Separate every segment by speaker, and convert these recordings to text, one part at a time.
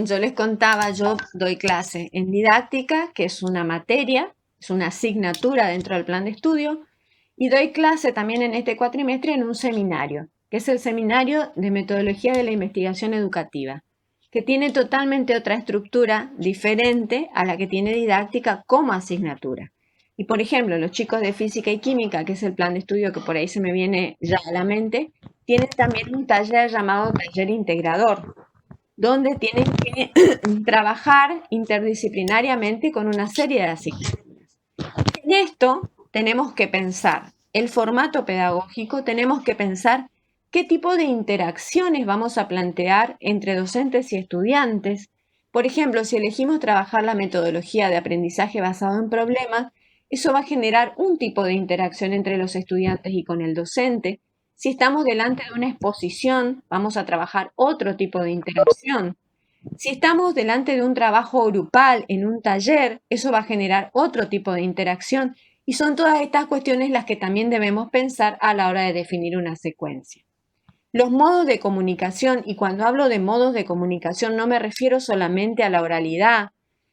Speaker 1: yo les contaba, yo doy clase en didáctica, que es una materia, es una asignatura dentro del plan de estudio, y doy clase también en este cuatrimestre en un seminario, que es el Seminario de Metodología de la Investigación Educativa, que tiene totalmente otra estructura diferente a la que tiene didáctica como asignatura. Y por ejemplo, los chicos de física y química, que es el plan de estudio que por ahí se me viene ya a la mente, tienen también un taller llamado taller integrador, donde tienen que trabajar interdisciplinariamente con una serie de asignaturas. En esto tenemos que pensar el formato pedagógico, tenemos que pensar qué tipo de interacciones vamos a plantear entre docentes y estudiantes. Por ejemplo, si elegimos trabajar la metodología de aprendizaje basado en problemas, eso va a generar un tipo de interacción entre los estudiantes y con el docente. Si estamos delante de una exposición, vamos a trabajar otro tipo de interacción. Si estamos delante de un trabajo grupal en un taller, eso va a generar otro tipo de interacción y son todas estas cuestiones las que también debemos pensar a la hora de definir una secuencia. Los modos de comunicación, y cuando hablo de modos de comunicación no me refiero solamente a la oralidad,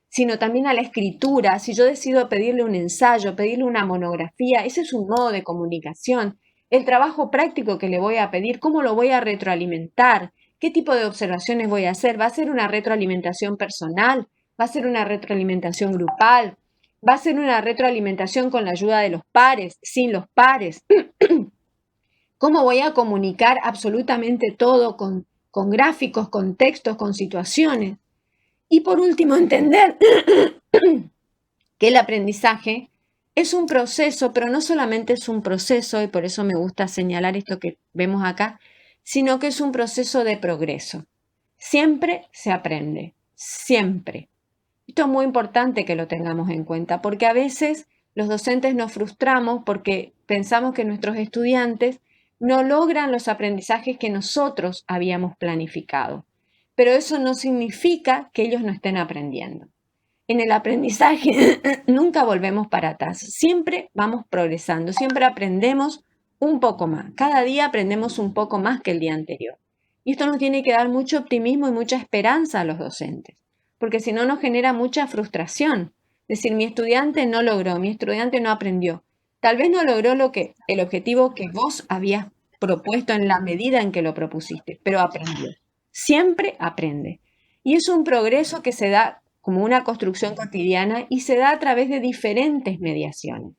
Speaker 1: sino también a la escritura. Si yo decido pedirle un ensayo, pedirle una monografía, ese es un modo de comunicación. El trabajo práctico que le voy a pedir, cómo lo voy a retroalimentar, qué tipo de observaciones voy a hacer. ¿Va a ser una retroalimentación personal? ¿Va a ser una retroalimentación grupal? ¿Va a ser una retroalimentación con la ayuda de los pares, sin los pares? ¿Cómo voy a comunicar absolutamente todo con gráficos, con textos, con situaciones? Y por último, entender que el aprendizaje es un proceso, pero no solamente es un proceso, y por eso me gusta señalar esto que vemos acá, sino que es un proceso de progreso. Siempre se aprende, siempre. Esto es muy importante que lo tengamos en cuenta, porque a veces los docentes nos frustramos porque pensamos que nuestros estudiantes no logran los aprendizajes que nosotros habíamos planificado. Pero eso no significa que ellos no estén aprendiendo. En el aprendizaje nunca volvemos para atrás, siempre vamos progresando, siempre aprendemos un poco más. Cada día aprendemos un poco más que el día anterior. Y esto nos tiene que dar mucho optimismo y mucha esperanza a los docentes, porque si no nos genera mucha frustración. Es decir, mi estudiante no logró, mi estudiante no aprendió. Tal vez no logró el objetivo que vos habías propuesto en la medida en que lo propusiste, pero aprendió. Siempre aprende. Y es un progreso que se da como una construcción cotidiana y se da a través de diferentes mediaciones.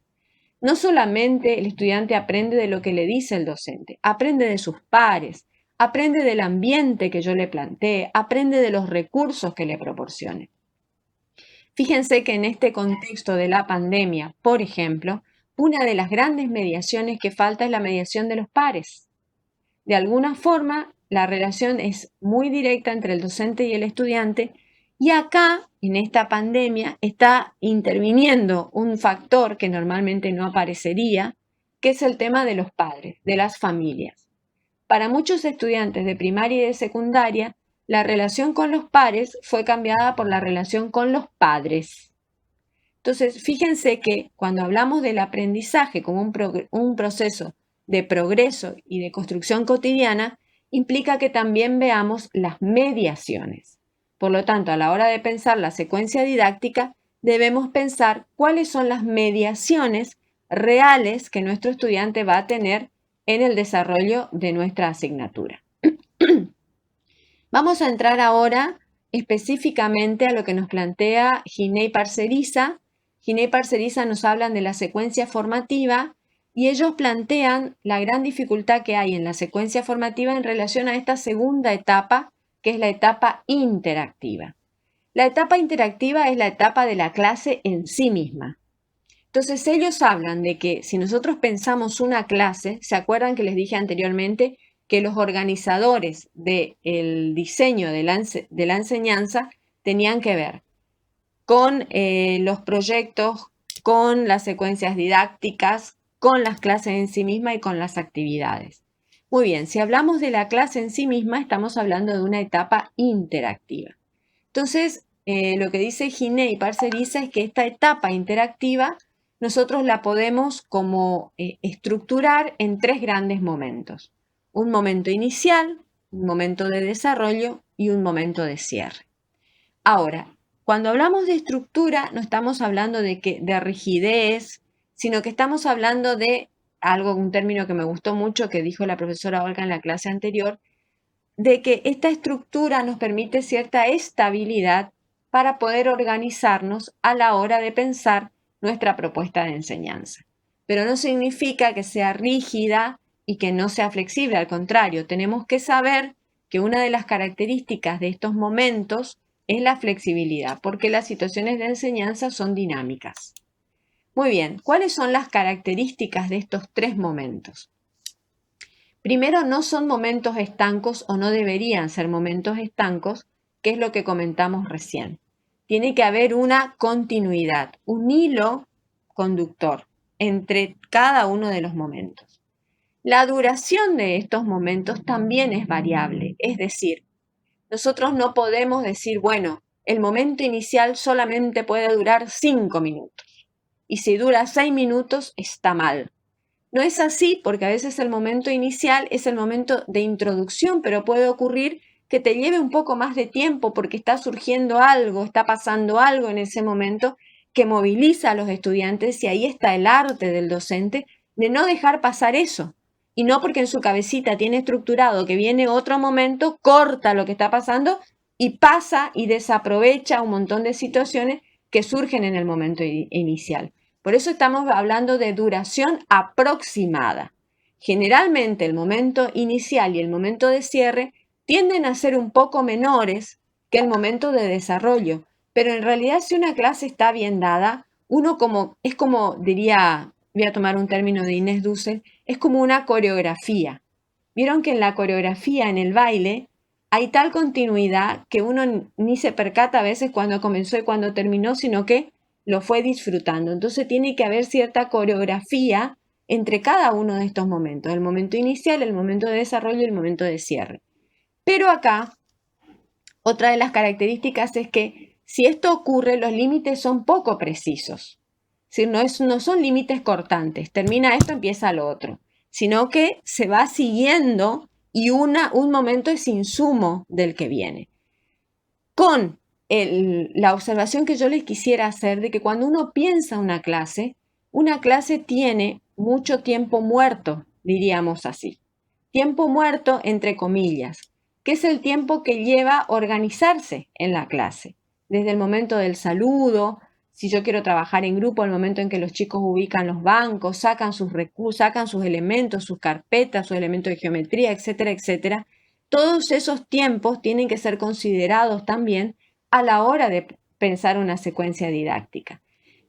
Speaker 1: No solamente el estudiante aprende de lo que le dice el docente, aprende de sus pares, aprende del ambiente que yo le plantee, aprende de los recursos que le proporcione. Fíjense que en este contexto de la pandemia, por ejemplo, una de las grandes mediaciones que falta es la mediación de los pares. De alguna forma, la relación es muy directa entre el docente y el estudiante y acá, en esta pandemia, está interviniendo un factor que normalmente no aparecería, que es el tema de los padres, de las familias. Para muchos estudiantes de primaria y de secundaria, la relación con los pares fue cambiada por la relación con los padres. Entonces, fíjense que cuando hablamos del aprendizaje como un proceso de progreso y de construcción cotidiana, implica que también veamos las mediaciones. Por lo tanto, a la hora de pensar la secuencia didáctica, debemos pensar cuáles son las mediaciones reales que nuestro estudiante va a tener en el desarrollo de nuestra asignatura. Vamos a entrar ahora específicamente a lo que nos plantea Giner y Parcerisa. Giner y Parcerisa nos hablan de la secuencia formativa y ellos plantean la gran dificultad que hay en la secuencia formativa en relación a esta segunda etapa, que es la etapa interactiva. La etapa interactiva es la etapa de la clase en sí misma. Entonces ellos hablan de que si nosotros pensamos una clase, ¿se acuerdan que les dije anteriormente que los organizadores del diseño de la enseñanza tenían que ver con los proyectos, con las secuencias didácticas, con las clases en sí misma y con las actividades? Muy bien, si hablamos de la clase en sí misma, estamos hablando de una etapa interactiva. Entonces, lo que dice Giner y Parcerisa es que esta etapa interactiva nosotros la podemos como estructurar en tres grandes momentos. Un momento inicial, un momento de desarrollo y un momento de cierre. Ahora, cuando hablamos de estructura, no estamos hablando de rigidez, sino que estamos hablando de un término que me gustó mucho que dijo la profesora Olga en la clase anterior, de que esta estructura nos permite cierta estabilidad para poder organizarnos a la hora de pensar nuestra propuesta de enseñanza. Pero no significa que sea rígida y que no sea flexible, al contrario, tenemos que saber que una de las características de estos momentos es la flexibilidad, porque las situaciones de enseñanza son dinámicas. Muy bien, ¿cuáles son las características de estos tres momentos? Primero, no son momentos estancos o no deberían ser momentos estancos, que es lo que comentamos recién. Tiene que haber una continuidad, un hilo conductor entre cada uno de los momentos. La duración de estos momentos también es variable, es decir, nosotros no podemos decir, bueno, el momento inicial solamente puede durar 5 minutos y si dura 6 minutos está mal. No es así porque a veces el momento inicial es el momento de introducción, pero puede ocurrir que te lleve un poco más de tiempo porque está surgiendo algo, está pasando algo en ese momento que moviliza a los estudiantes y ahí está el arte del docente de no dejar pasar eso. Y no porque en su cabecita tiene estructurado que viene otro momento, corta lo que está pasando y pasa y desaprovecha un montón de situaciones que surgen en el momento inicial. Por eso estamos hablando de duración aproximada. Generalmente el momento inicial y el momento de cierre tienden a ser un poco menores que el momento de desarrollo, pero en realidad si una clase está bien dada, es como diría, voy a tomar un término de Inés Dussel, es como una coreografía. Vieron que en la coreografía, en el baile, hay tal continuidad que uno ni se percata a veces cuando comenzó y cuando terminó, sino que lo fue disfrutando. Entonces tiene que haber cierta coreografía entre cada uno de estos momentos, el momento inicial, el momento de desarrollo y el momento de cierre. Pero acá, otra de las características es que si esto ocurre, los límites son poco precisos. Es decir, no son límites cortantes, termina esto, empieza lo otro, sino que se va siguiendo y un momento es insumo del que viene. Con la observación que yo les quisiera hacer de que cuando uno piensa una clase tiene mucho tiempo muerto, diríamos así. Tiempo muerto entre comillas, que es el tiempo que lleva organizarse en la clase. Desde el momento del saludo, si yo quiero trabajar en grupo, el momento en que los chicos ubican los bancos, sacan sus recursos, sacan sus elementos, sus carpetas, sus elementos de geometría, etcétera, etcétera. Todos esos tiempos tienen que ser considerados también a la hora de pensar una secuencia didáctica,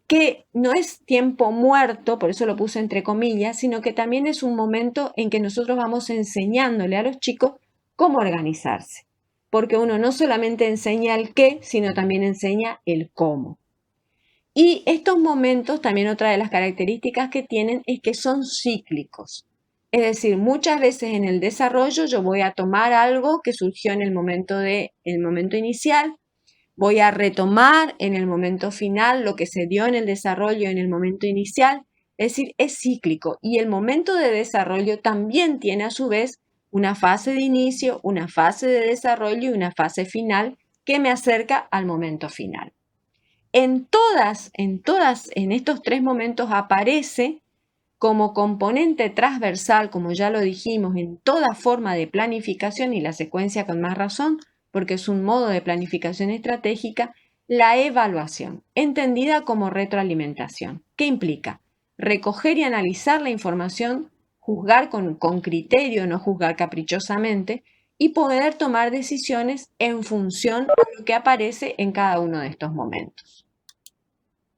Speaker 1: que no es tiempo muerto, por eso lo puse entre comillas, sino que también es un momento en que nosotros vamos enseñándole a los chicos cómo organizarse, porque uno no solamente enseña el qué, sino también enseña el cómo. Y estos momentos, también otra de las características que tienen es que son cíclicos. Es decir, muchas veces en el desarrollo yo voy a tomar algo que surgió en el momento inicial, voy a retomar en el momento final lo que se dio en el desarrollo en el momento inicial, es decir, es cíclico y el momento de desarrollo también tiene a su vez una fase de inicio, una fase de desarrollo y una fase final que me acerca al momento final. En estos tres momentos aparece como componente transversal, como ya lo dijimos, en toda forma de planificación y la secuencia con más razón, porque es un modo de planificación estratégica, la evaluación, entendida como retroalimentación. ¿Qué implica? Recoger y analizar la información, juzgar con criterio, no juzgar caprichosamente, y poder tomar decisiones en función de lo que aparece en cada uno de estos momentos.